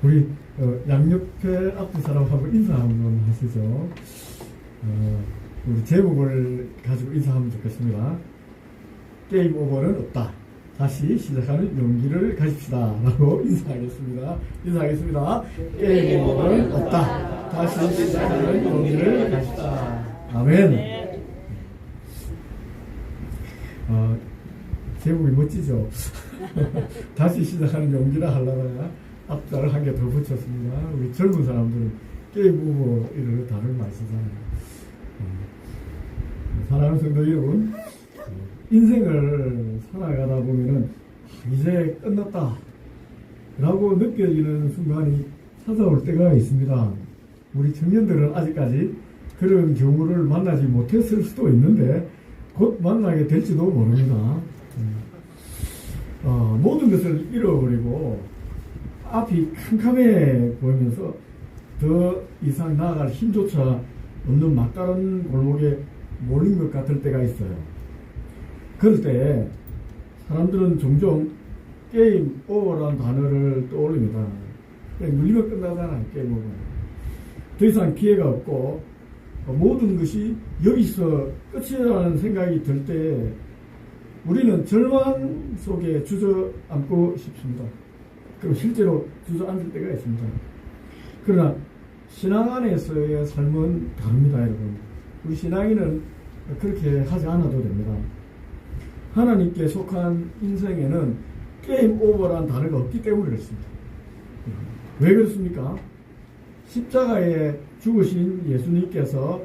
우리 양옆에 앞에 사람하고 인사 한번 하시죠. 우리 제목을 가지고 인사하면 좋겠습니다. 게임 오버는 없다. 다시 시작하는 용기를 가집시다. 라고 인사하겠습니다. 인사하겠습니다. 게임 오버는 없다. 다시 시작하는 용기를 가집시다. 아멘. 제목이 멋지죠? 다시 시작하는 용기라 하려다가 앞자를 한 개 더 붙였습니다. 우리 젊은 사람들은 게임 오버 이를 다들 많이 쓰잖아요. 사랑하는 성도 여러분, 인생을 살아가다 보면은 이제 끝났다 라고 느껴지는 순간이 찾아올 때가 있습니다. 우리 청년들은 아직까지 그런 경우를 만나지 못했을 수도 있는데 곧 만나게 될지도 모릅니다. 모든 것을 잃어버리고 앞이 캄캄해 보이면서 더 이상 나아갈 힘조차 없는 막다른 골목에 몰린 것 같을 때가 있어요. 그럴 때 사람들은 종종 게임 오버라는 단어를 떠올립니다. 그냥 눌리면 끝나잖아요. 게임 오버. 더 이상 기회가 없고 모든 것이 여기서 끝이라는 생각이 들 때 우리는 절망 속에 주저앉고 싶습니다. 그리고 실제로 주저앉을 때가 있습니다. 그러나 신앙 안에서의 삶은 다릅니다, 여러분. 우리 신앙인은 그렇게 하지 않아도 됩니다. 하나님께 속한 인생에는 게임 오버라는 단어가 없기 때문에 그렇습니다. 왜 그렇습니까? 십자가에 죽으신 예수님께서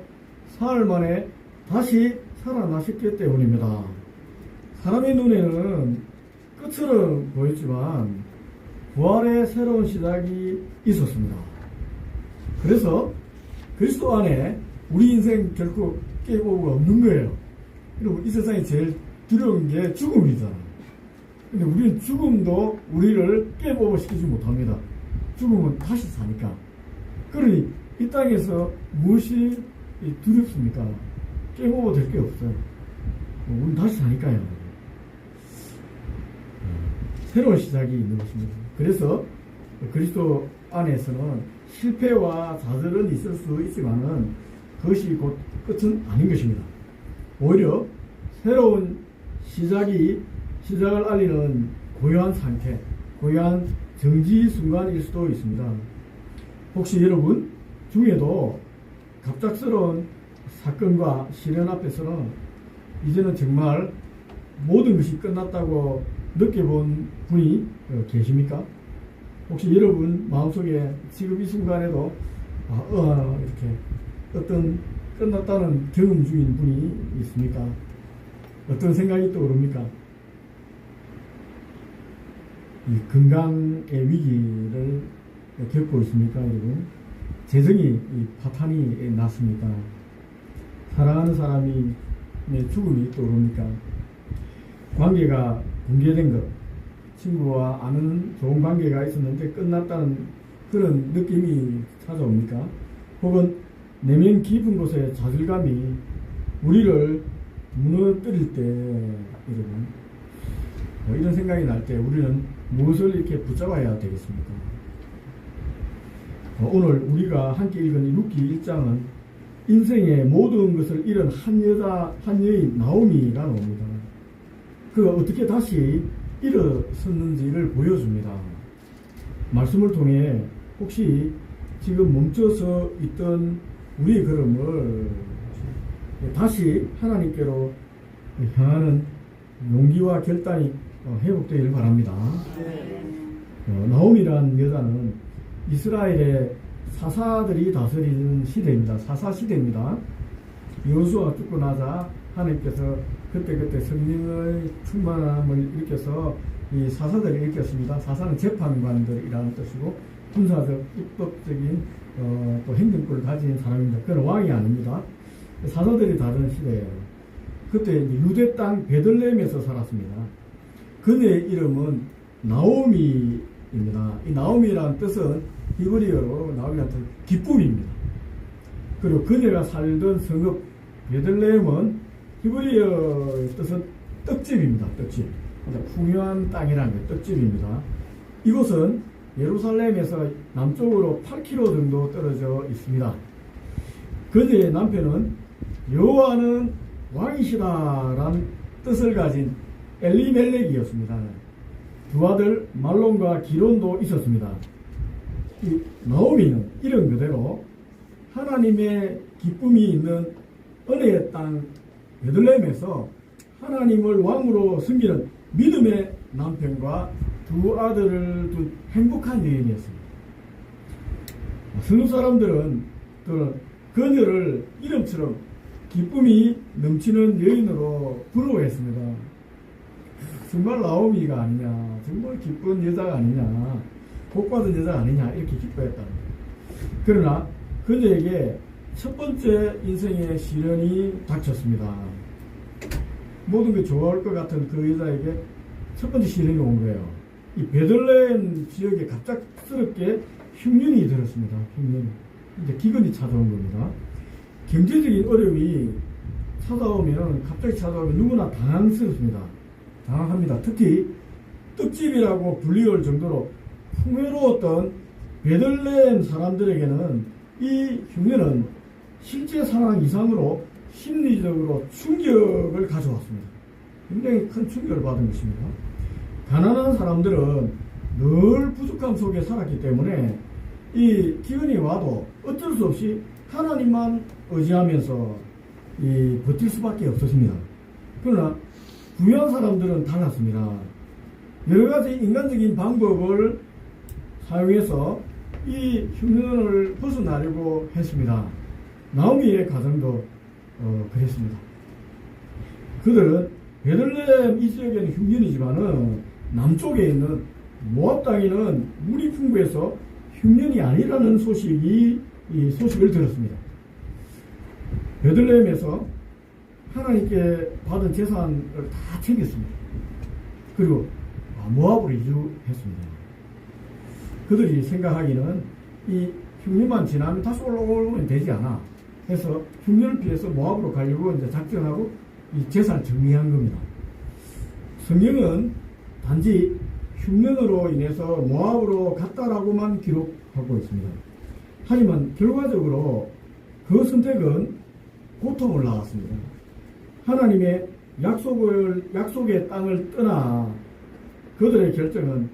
사흘 만에 다시 살아나셨기 때문입니다. 사람의 눈에는 끝처럼 보였지만 부활의 새로운 시작이 있었습니다. 그래서 그리스도 안에 우리 인생 결코 게임 오버가 없는 거예요. 그리고 이 세상에 제일 두려운 게 죽음이잖아요. 근데 우리는 죽음도 우리를 게임 오버 시키지 못합니다. 죽음은 다시 사니까. 그러니 이 땅에서 무엇이 두렵습니까? 게임 오버 될 게 없어요. 우리는 다시 사니까요. 새로운 시작이 있는 것입니다. 그래서 그리스도 안에서는 실패와 좌절은 있을 수 있지만은 그것이 곧 끝은 아닌 것입니다. 오히려 새로운 시작을 알리는 고요한 상태, 고요한 정지 순간일 수도 있습니다. 혹시 여러분 중에도 갑작스러운 사건과 시련 앞에서는 이제는 정말 모든 것이 끝났다고 느껴본 분이 계십니까? 혹시 여러분 마음속에 지금 이 순간에도 이렇게 어떤 끝났다는 경험 중인 분이 있습니까? 어떤 생각이 떠오릅니까? 이 건강의 위기를 겪고 있습니까, 여러분? 재정이 파탄이 났습니까? 사랑하는 사람이 죽음이 떠오릅니까? 관계가 붕괴된 것, 친구와 아는 좋은 관계가 있었는데 끝났다는 그런 느낌이 찾아옵니까? 혹은 내면 깊은 곳에 좌절감이 우리를 무너뜨릴 때, 여러분, 이런 생각이 날 때 우리는 무엇을 이렇게 붙잡아야 되겠습니까? 오늘 우리가 함께 읽은 이 룻기 1장은 인생의 모든 것을 잃은 한 여인 나오미가 나옵니다. 그가 어떻게 다시 일어섰는지를 보여줍니다. 말씀을 통해 혹시 지금 멈춰서 있던 우리의 걸음을 다시 하나님께로 향하는 용기와 결단이 회복되기를 바랍니다. 나오미란 여자는 이스라엘의 사사들이 다스리는 시대입니다. 사사 시대입니다. 여호수아가 죽고 나자 하나님께서 그때 성령의 충만함을 일으켜서 이 사사들을 일으켰습니다. 사사는 재판관들이라는 뜻이고 군사적, 입법적인 또 행정권을 가진 사람입니다. 그는 왕이 아닙니다. 사사들이 다른 시대예요. 그때 유대 땅 베들레헴에서 살았습니다. 그녀의 이름은 나오미입니다. 이 나오미라는 뜻은 히브리어로 나오미라는 뜻은 기쁨입니다. 그리고 그녀가 살던 성읍 베들레헴은 히브리어의 뜻은 떡집입니다. 떡집. 풍요한 땅이라는 게 떡집입니다. 이곳은 예루살렘에서 남쪽으로 8km 정도 떨어져 있습니다. 그녀의 남편은 여호와는 왕이시다라는 뜻을 가진 엘리멜렉이었습니다. 두 아들 말론과 기론도 있었습니다. 이 나오미는 이런 그대로 하나님의 기쁨이 있는 은혜의 땅 베들레헴에서 하나님을 왕으로 섬기는 믿음의 남편과 두 아들을 둔 행복한 여인이었습니다. 성도 사람들은 그녀를 이름처럼 기쁨이 넘치는 여인으로 부러워했습니다. 정말 나오미가 아니냐, 정말 기쁜 여자가 아니냐, 복받은 여자가 아니냐 이렇게 기뻐했다. 그러나 그녀에게 첫 번째 인생의 시련이 닥쳤습니다. 모든 게 좋아할 것 같은 그 여자에게 첫 번째 시련이 온 거예요. 이 베들레헴 지역에 갑작스럽게 흉년이 들었습니다. 흉년. 이제 기근이 찾아온 겁니다. 경제적인 어려움이 찾아오면, 갑자기 찾아오면 누구나 당황스럽습니다. 당황합니다. 특히 떡집이라고 불리울 정도로 풍요로웠던 베들레헴 사람들에게는 이 흉년은 실제 상황 이상으로 심리적으로 충격을 가져왔습니다. 굉장히 큰 충격을 받은 것입니다. 가난한 사람들은 늘 부족함 속에 살았기 때문에 이 기근이 와도 어쩔 수 없이 하나님만 의지하면서 버틸 수밖에 없었습니다. 그러나 부유한 사람들은 달랐습니다. 여러 가지 인간적인 방법을 사용해서 이 흉년을 벗어나려고 했습니다. 나오미의 가정도 그랬습니다. 그들은 베들레헴 이 지역에는 흉년이지만은 남쪽에 있는 모압 땅에는 물이 풍부해서 흉년이 아니라는 소식을 들었습니다. 베들레헴에서 하나님께 받은 재산을 다 챙겼습니다. 그리고 모압으로 이주했습니다. 그들이 생각하기는 이 흉년만 지나면 다시 올라오면 되지 않아 해서 흉년을 피해서 모압으로 가려고 이제 작전하고 이 재산을 정리한 겁니다. 성경은 단지 흉년으로 인해서 모압으로 갔다라고만 기록하고 있습니다. 하지만 결과적으로 그 선택은 고통을 낳았습니다. 하나님의 약속의 땅을 떠나 그들의 결정은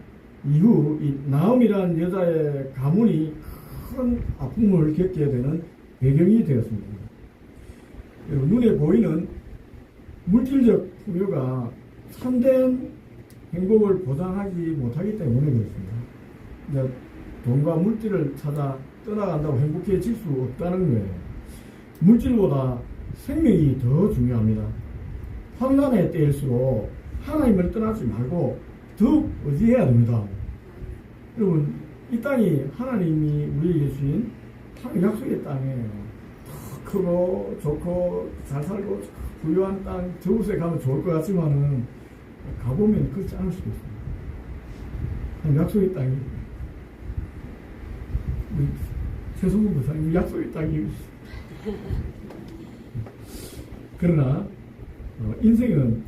이후 이 나옴이라는 여자의 가문이 큰 아픔을 겪게 되는 배경이 되었습니다. 눈에 보이는 물질적 풍요가 참된 행복을 보장하지 못하기 때문에 그렇습니다. 돈과 물질을 찾아 떠나간다고 행복해질 수 없다는 거예요. 물질보다 생명이 더 중요합니다. 환난의 때일수록 하나님을 떠나지 말고 더욱 의지해야 됩니다. 여러분, 이 땅이 하나님이 우리에게 주신 약속의 땅이에요. 더 크고 좋고 잘 살고 부유한 땅, 저곳에 가면 좋을 것 같지만은 가보면 그렇지 않을 수도 있습니다. 약속의 땅이 최성훈 부사님 약속의 땅이 그러나 인생은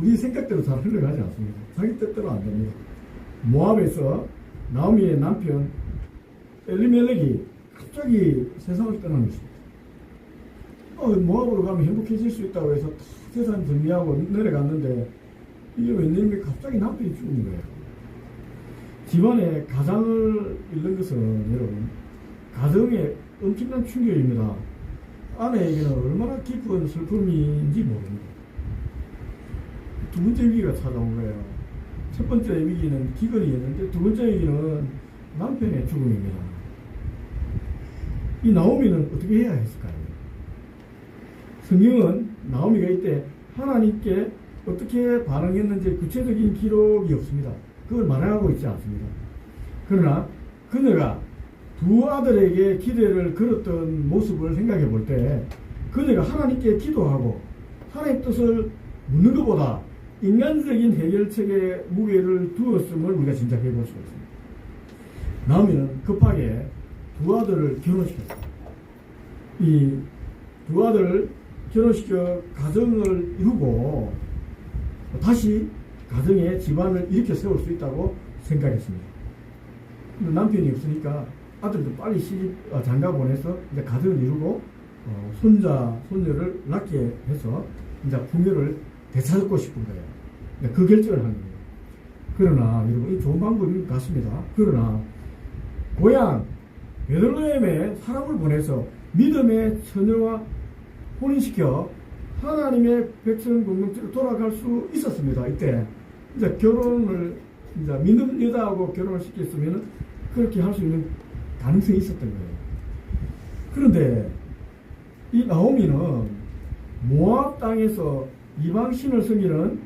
우리 생각대로 잘 흘러가지 않습니다. 자기 뜻대로 안 됩니다. 모압에서 나오미의 남편 엘리멜렉이 갑자기 세상을 떠난 것입니다. 모압으로 가면 행복해질 수 있다고 해서 재산 정리하고 내려갔는데 이게 웬일입니까? 갑자기 남편이 죽은 거예요. 집안에 가장을 잃는 것은 여러분 가정에 엄청난 충격입니다. 아내에게는 얼마나 깊은 슬픔인지 모릅니다. 두 번째 위기가 찾아온 거예요. 첫 번째 위기는 기근이었는데 두 번째 위기는 남편의 죽음입니다. 이 나오미는 어떻게 해야 했을까요? 성경은 나오미가 이때 하나님께 어떻게 반응했는지 구체적인 기록이 없습니다. 그걸 말하고 있지 않습니다. 그러나 그녀가 두 아들에게 기대를 걸었던 모습을 생각해 볼 때 그녀가 하나님께 기도하고 하나님의 뜻을 묻는 것보다 인간적인 해결책에 무게를 두었음을 우리가 짐작해 볼 수가 있습니다. 나오미는 급하게 두 아들을 결혼시켰습니다. 이 두 아들을 결혼시켜 가정을 이루고 다시 가정의 집안을 일으켜 세울 수 있다고 생각했습니다. 근데 남편이 없으니까 아들도 빨리 시집 장가 보내서 이제 가정을 이루고 손자 손녀를 낳게 해서 이제 부모를 되찾고 싶은 거예요. 그 결정을 하는 거예요. 그러나 여러분 이 좋은 방법인 것 같습니다. 그러나 고향 베들레헴에 사람을 보내서 믿음의 처녀와 혼인시켜 하나님의 백성 공동체로 돌아갈 수 있었습니다. 이때 이제 결혼을 이제 믿는 여자하고 결혼을 시켰으면 그렇게 할 수 있는 가능성이 있었던 거예요. 그런데 이 나오미는 모압 땅에서 이방 신을 섬기는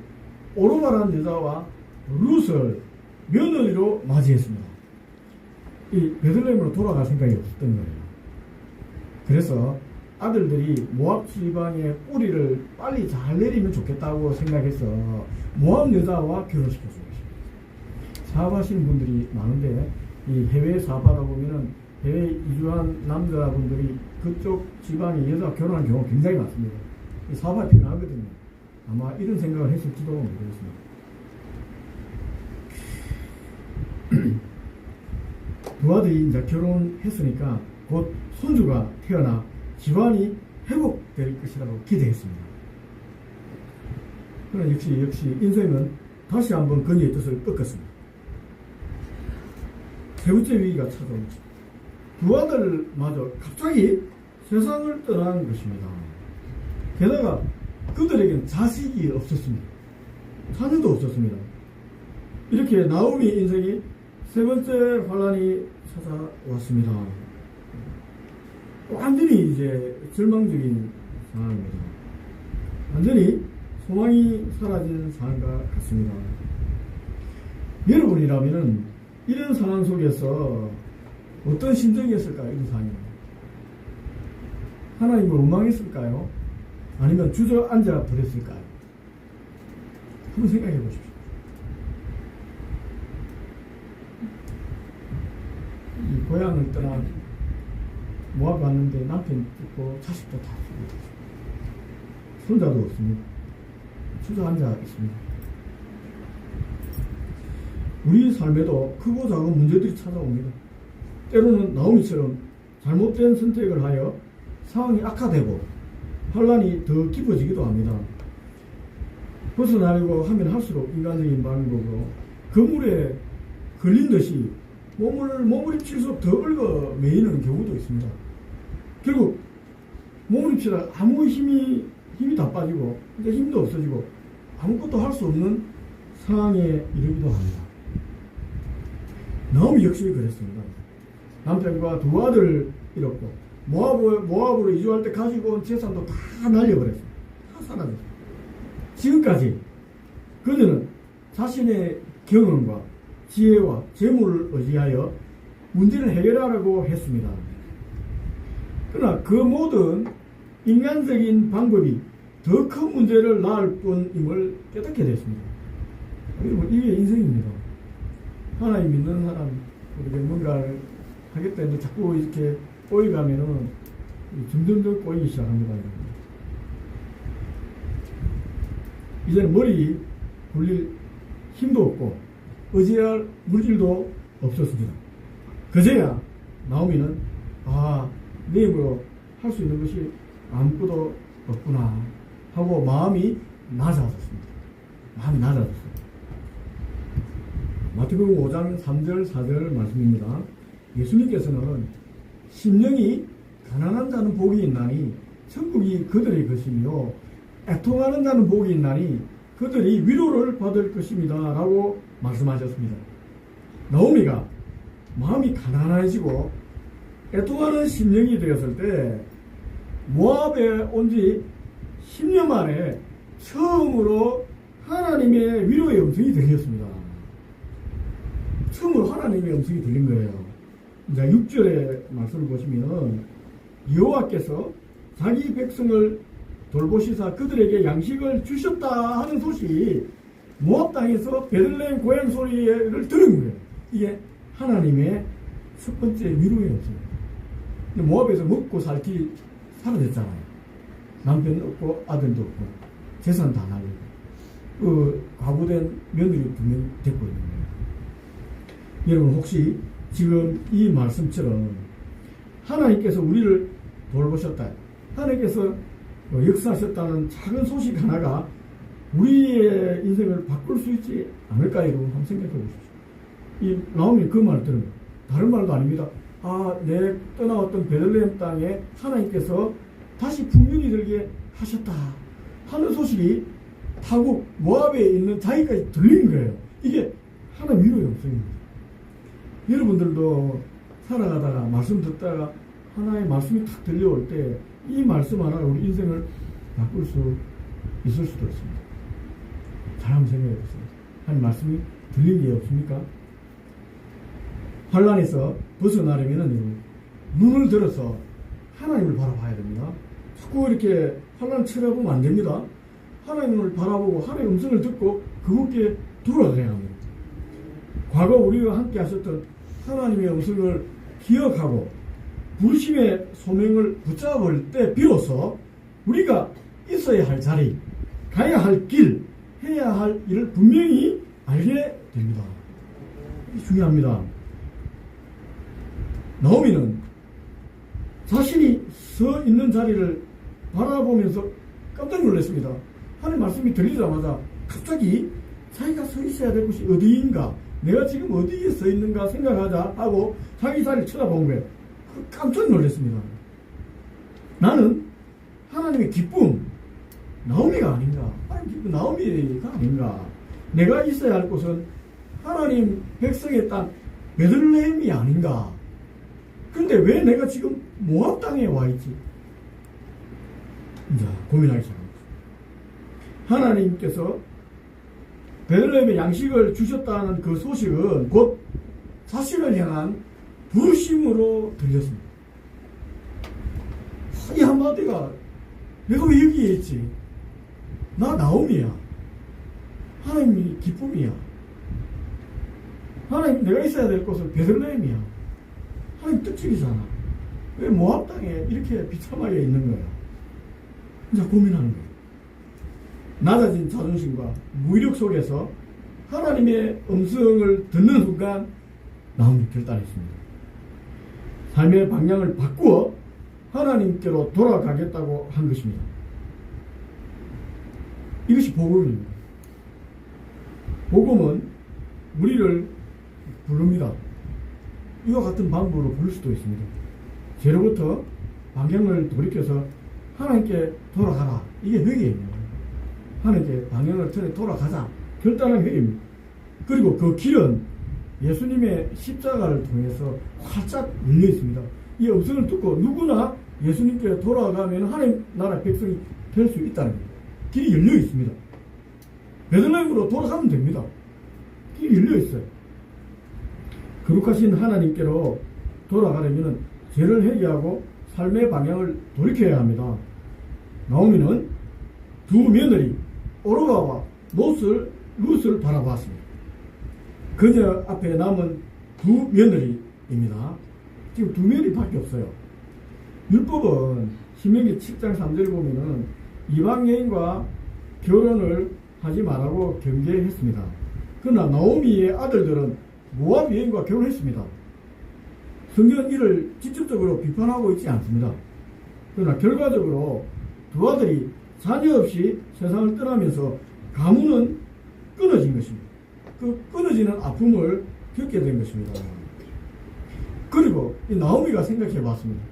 오르바라는 여자와 룻을 며느리로 맞이했습니다. 이 베들레헴으로 돌아갈 생각이 없었던 거예요. 그래서 아들들이 모압 지방의 뿌리를 빨리 잘 내리면 좋겠다고 생각해서 모압 여자와 결혼시켰습니다. 사업하시는 분들이 많은데 이 해외 사업하다 보면은 해외 이주한 남자분들이 그쪽 지방의 여자와 결혼한 경우가 굉장히 많습니다. 사업이 필요하거든요. 아마 이런 생각을 했을지도 모르겠습니다. 두 아들이 이제 결혼했으니까 곧 손주가 태어나 집안이 회복될 것이라고 기대했습니다. 그러나 역시 인생은 다시 한번 건의의 뜻을 꺾었습니다. 세 번째 위기가 찾아오죠. 두 아들마저 갑자기 세상을 떠난 것입니다. 게다가 그들에겐 자식이 없었습니다. 자녀도 없었습니다. 이렇게 나오미 인생이 세 번째 환란이 찾아왔습니다. 완전히 이제 절망적인 상황입니다. 완전히 소망이 사라진 상황과 같습니다. 여러분이라면 이런 상황 속에서 어떤 심정이었을까요? 이런 상황입니다. 하나님을 원망했을까요? 아니면 주저앉아 버렸을까요? 한번 생각해 보십시오. 이 고향을 떠나 모압 갔는데 남편 있고 자식도 다 죽고 손자도 없습니다. 주저앉아 있습니다. 우리 삶에도 크고 작은 문제들이 찾아옵니다. 때로는 나오미처럼 잘못된 선택을 하여 상황이 악화되고 환란이 더 깊어지기도 합니다. 벗어나려고 하면 할수록 인간적인 방법으로 그물에 걸린 듯이 몸부림칠수록 더 긁어 매이는 경우도 있습니다. 결국 몸부림치다 아무 힘이 다 빠지고 이제 힘도 없어지고 아무것도 할 수 없는 상황에 이르기도 합니다. 나오미 역시 그랬습니다. 남편과 두 아들을 잃었고 모압으로 이주할 때 가지고 온 재산도 다 날려버렸어요. 다 사라졌어요. 지금까지 그녀는 자신의 경험과 지혜와 재물을 의지하여 문제를 해결하려고 했습니다. 그러나 그 모든 인간적인 방법이 더 큰 문제를 낳을 뿐임을 깨닫게 됐습니다. 여러분, 이게 인생입니다. 하나님 믿는 사람, 우리가 뭔가를 하겠다 했는데 자꾸 이렇게 꼬이가면은 점점 꼬이기 시작합니다. 이제는 머리 굴릴 힘도 없고 의지할 물질도 없었습니다. 그제야 나오미는 내 힘으로 할 수 있는 것이 아무것도 없구나 하고 마음이 낮아졌습니다. 마태복음 5장 3절 4절 말씀입니다. 예수님께서는 심령이 가난한 자는 복이 있나니 천국이 그들의 것이며 애통하는 자는 복이 있나니 그들이 위로를 받을 것입니다 라고 말씀하셨습니다. 나오미가 마음이 가난해지고 애통하는 심령이 되었을 때 모압에 온 지 10년 만에 처음으로 하나님의 위로의 음성이 들렸습니다. 처음으로 하나님의 음성이 들린 거예요. 이제 6절의 말씀을 보시면 여호와께서 자기 백성을 돌보시사 그들에게 양식을 주셨다 하는 소식이 모압 땅에서 베들레헴 고향 소리를 들은 거예요. 이게 하나님의 첫 번째 위로의 음성입니다. 모압에서 먹고 살 길이 사라졌잖아요. 남편 없고 아들도 없고 재산 다 날리고 과부된 며느리 2명 데리고 있는 거예요. 여러분 혹시 지금 이 말씀처럼 하나님께서 우리를 돌보셨다. 하나님께서 역사하셨다는 작은 소식 하나가 우리의 인생을 바꿀 수 있지 않을까요? 한번 생각해 보십시오. 이 나오미 그 말을 들으면 다른 말도 아닙니다. 내 떠나왔던 베들레헴 땅에 하나님께서 다시 풍년이 들게 하셨다 하는 소식이 타국 모압에 있는 자기까지 들리는 거예요. 이게 하나님 위로의 음성입니다. 여러분들도 살아가다가 말씀 듣다가 하나의 말씀이 탁 들려올 때 이 말씀 하나가 우리 인생을 바꿀 수 있을 수도 있습니다. 잘 한번 생각해 보세요. 하나님 말씀이 들린 게 없습니까? 환란에서 벗어나려면 눈을 들어서 하나님을 바라봐야 됩니다. 자꾸 이렇게 환란 쳐다보면 안 됩니다. 하나님을 바라보고 하나님의 음성을 듣고 그분께 돌아가야 합니다. 과거 우리와 함께 하셨던 하나님의 음성을 기억하고 부르심의 소명을 붙잡을 때 비로소 우리가 있어야 할 자리, 가야 할 길, 해야 할 일을 분명히 알게 됩니다. 이게 중요합니다. 나오미는 자신이 서 있는 자리를 바라보면서 깜짝 놀랐습니다. 하나님 말씀이 들리자마자 갑자기 자기가 서 있어야 될 곳이 어디인가, 내가 지금 어디에 서 있는가 생각하자 하고 자기 자리를 쳐다본 거예요. 깜짝 놀랐습니다. 나는 하나님의 기쁨, 나오미가 아닌가, 하나님 기쁨 나오미가 아닌가. 내가 있어야 할 곳은 하나님 백성의 땅 베들레헴이 아닌가. 근데 왜 내가 지금 모압 땅에 와 있지? 이제 고민하기 시작합니다. 하나님께서 베들레헴에 양식을 주셨다는 그 소식은 곧 자신을 향한 부르심으로 들렸습니다. 이 한마디가 내가 왜 여기에 있지? 나 나오미야. 하나님이 기쁨이야. 하나님 내가 있어야 될 곳은 베들레헴이야. 하나님 뜻이잖아. 왜 모압 땅에 이렇게 비참하게 있는 거야? 이제 고민하는 거야. 낮아진 자존심과 무기력 속에서 하나님의 음성을 듣는 순간 나오미 결단했습니다. 삶의 방향을 바꾸어 하나님께로 돌아가겠다고 한 것입니다. 이것이 복음입니다. 복음은 우리를 부릅니다. 이와 같은 방법으로 부를 수도 있습니다. 죄로부터 방향을 돌이켜서 하나님께 돌아가라. 이게 회개입니다. 하나님께 방향을 틀어 돌아가자. 결단한 회개입니다. 그리고 그 길은 예수님의 십자가를 통해서 활짝 열려 있습니다. 이 음성을 듣고 누구나 예수님께 돌아가면 하나님 나라 백성이 될 수 있다는 겁니다. 길이 열려 있습니다. 베들레헴으로 돌아가면 됩니다. 길이 열려 있어요. 거룩하신 하나님께로 돌아가려면 죄를 회개하고 삶의 방향을 돌이켜야 합니다. 나오미는 두 며느리 오르바와 룻을 바라봤습니다. 그녀 앞에 남은 두 며느리입니다. 지금 두 며느리밖에 없어요. 율법은 신명기 7장 3절을 보면은 이방 여인과 결혼을 하지 말라고 경계했습니다. 그러나 나오미의 아들들은 모압 여인과 결혼했습니다. 성경은 이를 직접적으로 비판하고 있지 않습니다. 그러나 결과적으로 두 아들이 자녀 없이 세상을 떠나면서 가문은 끊어진 것입니다. 그 끊어지는 아픔을 겪게 된 것입니다. 그리고 이 나오미가 생각해 봤습니다.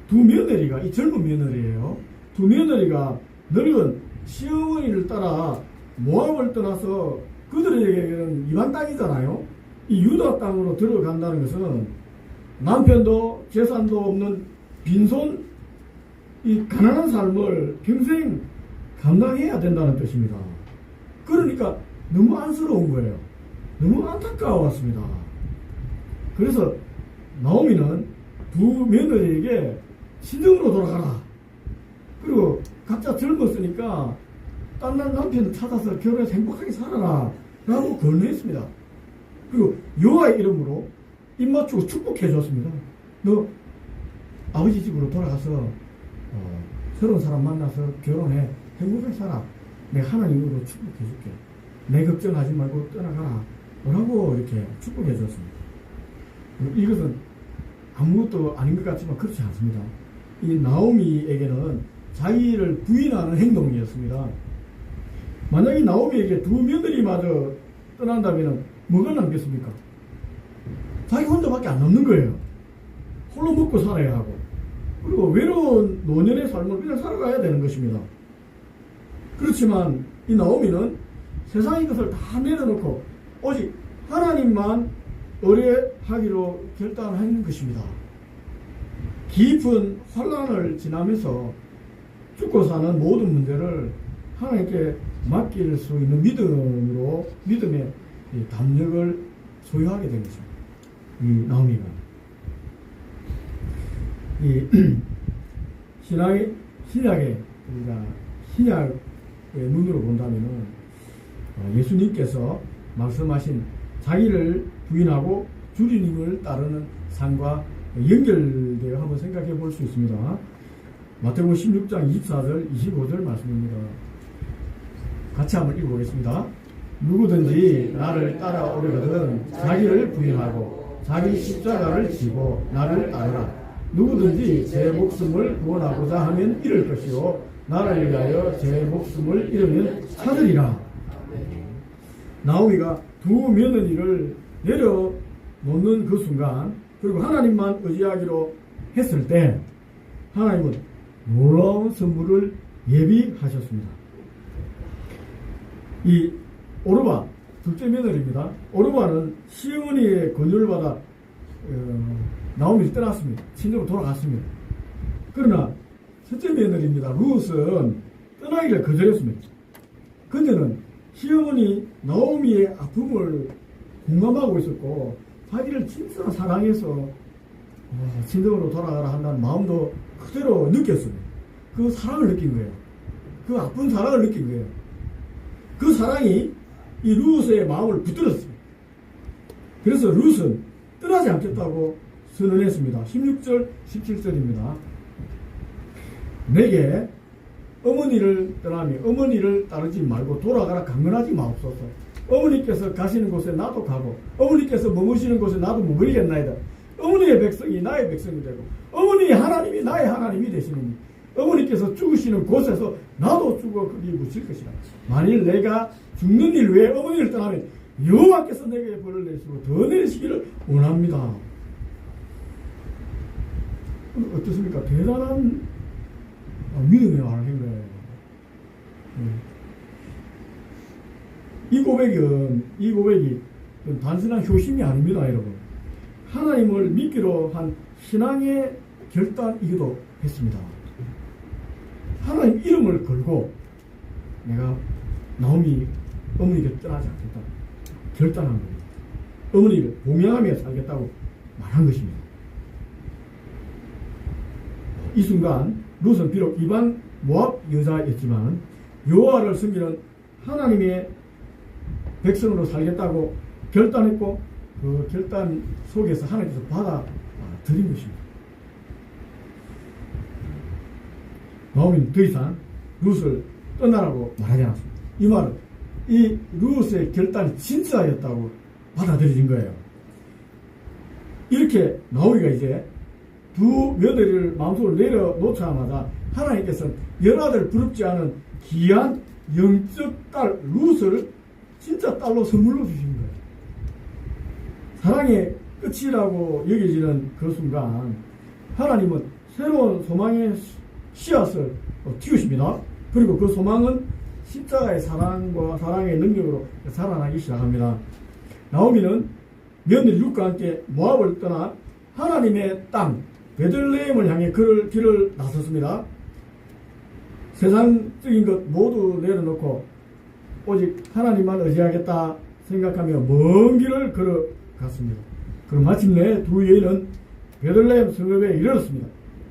두 며느리가, 이 젊은 며느리예요. 두 며느리가 늙은 시어머니를 따라 모압을 떠나서 그들에게는 이방 땅이잖아요. 이 유다 땅으로 들어간다는 것은 남편도 재산도 없는 빈손, 이 가난한 삶을 평생 감당해야 된다는 뜻입니다. 그러니까 너무 안쓰러운 거예요. 너무 안타까웠습니다. 그래서 나오미는 두 며느리에게 신정으로 돌아가라. 그리고 각자 젊었으니까 딴 남편을 찾아서 결혼해서 행복하게 살아라 라고 권유했습니다. 그리고 여호와의 이름으로 입맞추고 축복해 줬습니다. 너 아버지 집으로 돌아가서 새로운 사람 만나서 결혼해 행복하게 살아. 내가 하나님으로 축복해 줄게. 내 걱정하지 말고 떠나가라 라고 이렇게 축복해 줬습니다. 이것은 아무것도 아닌 것 같지만 그렇지 않습니다. 이 나오미에게는 자기를 부인하는 행동이었습니다. 만약에 나오미에게 두 며느리마저 떠난다면 뭐가 남겠습니까? 자기 혼자밖에 안 남는 거예요. 홀로 먹고 살아야 하고, 그리고 외로운 노년의 삶을 그냥 살아가야 되는 것입니다. 그렇지만 이 나오미는 세상의 것을 다 내려놓고 오직 하나님만 의뢰하기로 결단한 것입니다. 깊은 환란을 지나면서 죽고 사는 모든 문제를 하나님께 맡길 수 있는 믿음의 담력을 소유하게 된 것입니다. 이 나오미가 이 신약의 눈으로 본다면은 예수님께서 말씀하신 자기를 부인하고 주님을 따르는 삶과 연결되어 한번 생각해 볼 수 있습니다. 마태복음 16장 24절 25절 말씀입니다. 같이 한번 읽어보겠습니다. 누구든지 나를 따라오려거든 자기를 부인하고 자기 십자가를 지고 나를 따르라. 누구든지 제 목숨을 구원하고자 하면 잃을 것이요 나를 위하여 제 목숨을 잃으면 찾으리라. 나오미가 두 며느리를 내려놓는 그 순간, 그리고 하나님만 의지하기로 했을 때 하나님은 놀라운 선물을 예비하셨습니다. 이 오르바 둘째 며느리입니다. 오르바는 시어머니의 권유를 받아 나오미를 떠났습니다. 친정으로 돌아갔습니다. 그러나 첫째 며느리입니다. 룻은 떠나기를 거절했습니다. 근데는 시어머니 나오미의 아픔을 공감하고 있었고 자기를 진짜 사랑해서 친정으로 돌아가라 한다는 마음도 그대로 느꼈습니다. 그 사랑을 느낀 거예요. 그 아픈 사랑을 느낀 거예요. 그 사랑이 이 룻의 마음을 붙들었습니다. 그래서 룻은 떠나지 않겠다고 선언했습니다. 16절 17절입니다. 내게 어머니를 떠나며 어머니를 따르지 말고 돌아가라 강건하지 마옵소서. 어머니께서 가시는 곳에 나도 가고 어머니께서 머무시는 곳에 나도 머무르겠나이다. 어머니의 백성이 나의 백성이 되고 어머니의 하나님이 나의 하나님이 되시느니 어머니께서 죽으시는 곳에서 나도 죽어 거기 묻힐 것이라. 만일 내가 죽는 일 외에 어머니를 떠나면 여호와께서 내게 벌을 내시고 더 내리시기를 원합니다. 어떻습니까? 대단한 믿음의 말을 한 거예요. 이 고백이 단순한 효심이 아닙니다, 여러분. 하나님을 믿기로 한 신앙의 결단이기도 했습니다. 하나님 이름을 걸고 내가 나오미 어머니를 떠나지 않겠다 결단한 겁니다. 어머니를 봉양하며 살겠다고 말한 것입니다. 이 순간 룻은 비록 이방 모압 여자였지만 여호와를 섬기는 하나님의 백성으로 살겠다고 결단했고 그 결단 속에서 하나님께서 받아들인 것입니다. 나오미는 더 이상 룻을 떠나라고 말하지 않았습니다. 이 말은 이 룻의 결단이 진짜였다고 받아들여진 거예요. 이렇게 나오미가 이제 두 며느리를 마음속으로 내려놓자마자 하나님께서는 열아들 부럽지 않은 귀한 영적 딸 룻을 진짜 딸로 선물로 주신 거예요. 사랑의 끝이라고 여겨지는 그 순간 하나님은 새로운 소망의 씨앗을 틔우십니다. 그리고 그 소망은 십자가의 사랑과 사랑의 능력으로 살아나기 시작합니다. 나오미는 며느리 룻과 함께 모압을 떠나 하나님의 땅 베들레헴을 향해 길을 나섰습니다. 세상적인 것 모두 내려놓고 오직 하나님만 의지하겠다 생각하며 먼 길을 걸어갔습니다. 그럼 마침내 두 여인은 베들레헴 성읍에 이르렀습니다.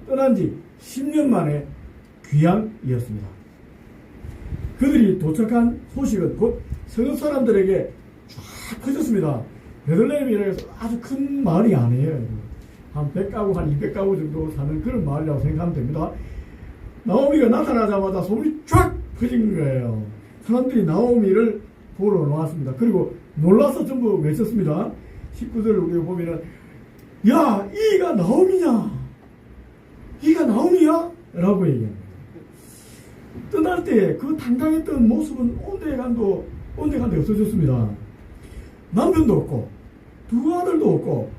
떠난 지 10년 만에 귀향이었습니다. 그들이 도착한 소식은 곧 성읍 사람들에게 쫙 퍼졌습니다. 베들레헴이라고 아주 큰 마을이 아니에요. 한 100가구, 한 200가구 정도 사는 그런 마을이라고 생각하면 됩니다. 나오미가 나타나자마자 소문이 쫙 퍼진 거예요. 사람들이 나오미를 보러 나왔습니다. 그리고 놀라서 전부 외쳤습니다. 19절을 우리가 보면은 야, 이가 나옴이냐? 이가 나옴이야? 라고 얘기합니다. 떠날 때 그 당당했던 모습은 온데간도 없어졌습니다. 남편도 없고 두 아들도 없고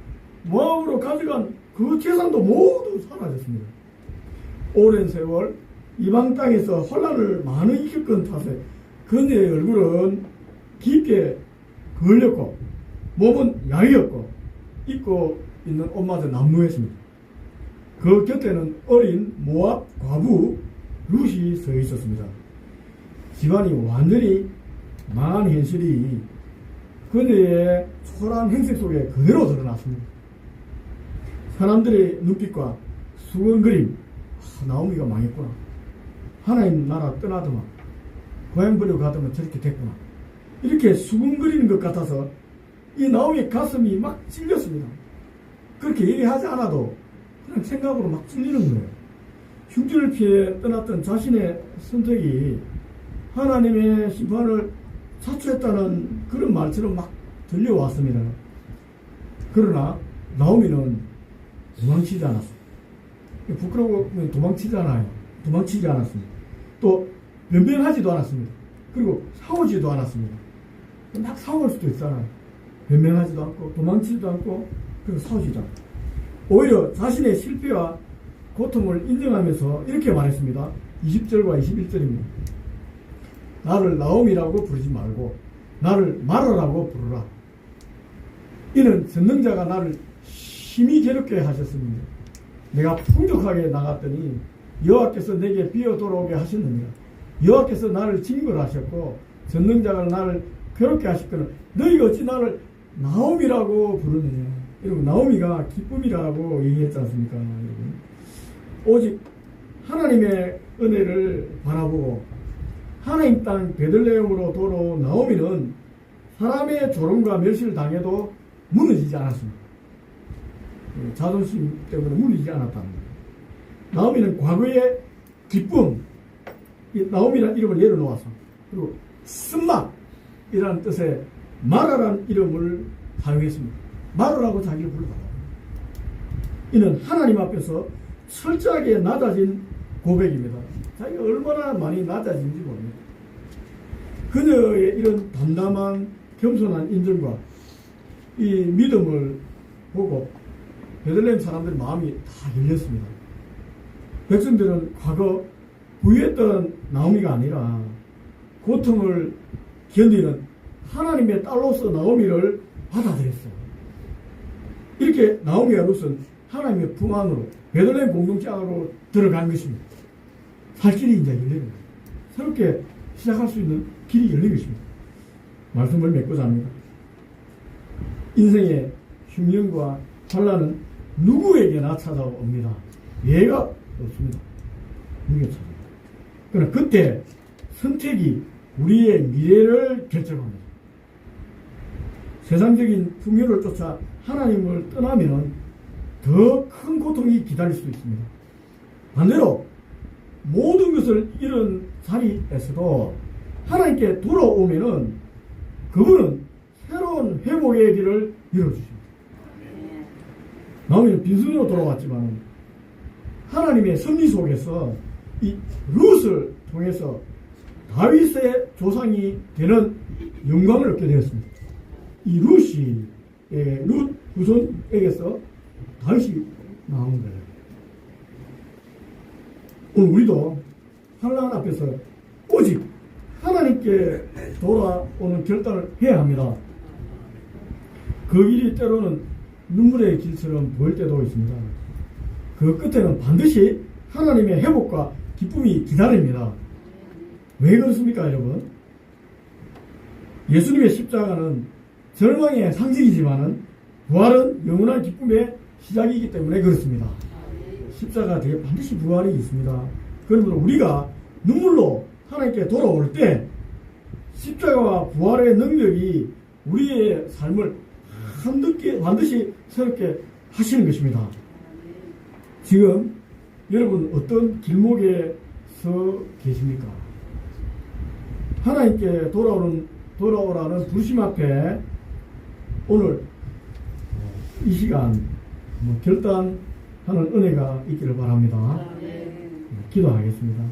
모압으로 가져간 그 재산도 모두 사라졌습니다. 오랜 세월 이방 땅에서 혼란을 많이 겪은 탓에 그녀의 얼굴은 깊게 걸렸고 몸은 야위었고 입고 있는 옷마저 남루했습니다. 그 곁에는 어린 모압 과부 룻이 서 있었습니다. 집안이 완전히 망한 현실이 그녀의 초라한 행색 속에 그대로 드러났습니다. 사람들의 눈빛과 수근거림, 나오미가 망했구나. 하나님 나라 떠나더만 고향 버리고 가더만 저렇게 됐구나. 이렇게 수근거리는 것 같아서 이 나오미 가슴이 막 찔렸습니다. 그렇게 얘기하지 않아도 그냥 생각으로 막 찔리는 거예요. 흉년을 피해 떠났던 자신의 선택이 하나님의 심판을 자초했다는 그런 말처럼 막 들려왔습니다. 그러나 나오미는 도망치지 않았어요. 부끄러우면 도망치잖아요. 도망치지 않았습니다. 또 변명하지도 않았습니다. 그리고 싸우지도 않았습니다. 막 싸울 수도 있잖아요. 변명하지도 않고 도망치지도 않고 그리고 싸우지도 않고 오히려 자신의 실패와 고통을 인정하면서 이렇게 말했습니다. 20절과 21절입니다. 나를 나옴이라고 부르지 말고 나를 마라라고 부르라. 이는 전능자가 나를 심히 괴롭게 하셨습니다. 내가 풍족하게 나갔더니 여호와께서 내게 비어 돌아오게 하셨느니라. 여호와께서 나를 징벌하셨고 전능자가 나를 괴롭게 하셨거늘 너희가 어찌 나를 나옴이라고 부르느냐. 여러분 나오미가 기쁨이라고 얘기했지 않습니까? 여러분 오직 하나님의 은혜를 바라보고 하나님 땅 베들레헴으로 돌아온 나오미는 사람의 조롱과 멸시를 당해도 무너지지 않았습니다. 자존심 때문에 무너지지 않았다는 거예요. 나오미는 과거의 기쁨, 나오미라는 이름을 예로 놓아서 그리고 쓴맛이라는 뜻의 마라라는 이름을 사용했습니다. 마라라고 자기를 불러달라고. 이는 하나님 앞에서 철저하게 낮아진 고백입니다. 자기가 얼마나 많이 낮아진지 모릅니다. 그녀의 이런 담담한 겸손한 인정과 이 믿음을 보고 베들레헴 사람들의 마음이 다 열렸습니다. 백성들은 과거 부유했던 나오미가 아니라 고통을 견디는 하나님의 딸로서 나오미를 받아들였어요. 이렇게 나오미와 룻은 하나님의 품 안으로 베들레헴 공동체 안으로 들어간 것입니다. 살 길이 이제 열리는 거예요. 새롭게 시작할 수 있는 길이 열린 것입니다. 말씀을 맺고자 합니다. 인생의 흉년과 환난은 누구에게나 찾아옵니다. 예가 없습니다. 누구에게 찾아옵니다. 그러나 그때 선택이 우리의 미래를 결정합니다. 세상적인 풍요를 쫓아 하나님을 떠나면 더 큰 고통이 기다릴 수도 있습니다. 반대로 모든 것을 잃은 자리에서도 하나님께 돌아오면은 그분은 새로운 회복의 길을 열어주십니다. 나오미는 빈손으로 돌아왔지만 하나님의 섭리 속에서 이 룻을 통해서 다윗의 조상이 되는 영광을 얻게 되었습니다. 이 룻이 룻 후손에게서 다윗이 나온 거예요. 오늘 우리도 환난 앞에서 오직 하나님께 돌아오는 결단을 해야 합니다. 그 길이 때로는 눈물의 길처럼 보일 때도 있습니다. 그 끝에는 반드시 하나님의 회복과 기쁨이 기다립니다. 왜 그렇습니까, 여러분? 예수님의 십자가는 절망의 상징이지만은 부활은 영원한 기쁨의 시작이기 때문에 그렇습니다. 십자가 뒤에 반드시 부활이 있습니다. 그러므로 우리가 눈물로 하나님께 돌아올 때 십자가와 부활의 능력이 우리의 삶을 반드시 새롭게 하시는 것입니다. 지금 여러분 어떤 길목에 서 계십니까? 하나님께 돌아오라는 부르심 앞에 오늘 이 시간 결단하는 은혜가 있기를 바랍니다. 아멘. 기도하겠습니다.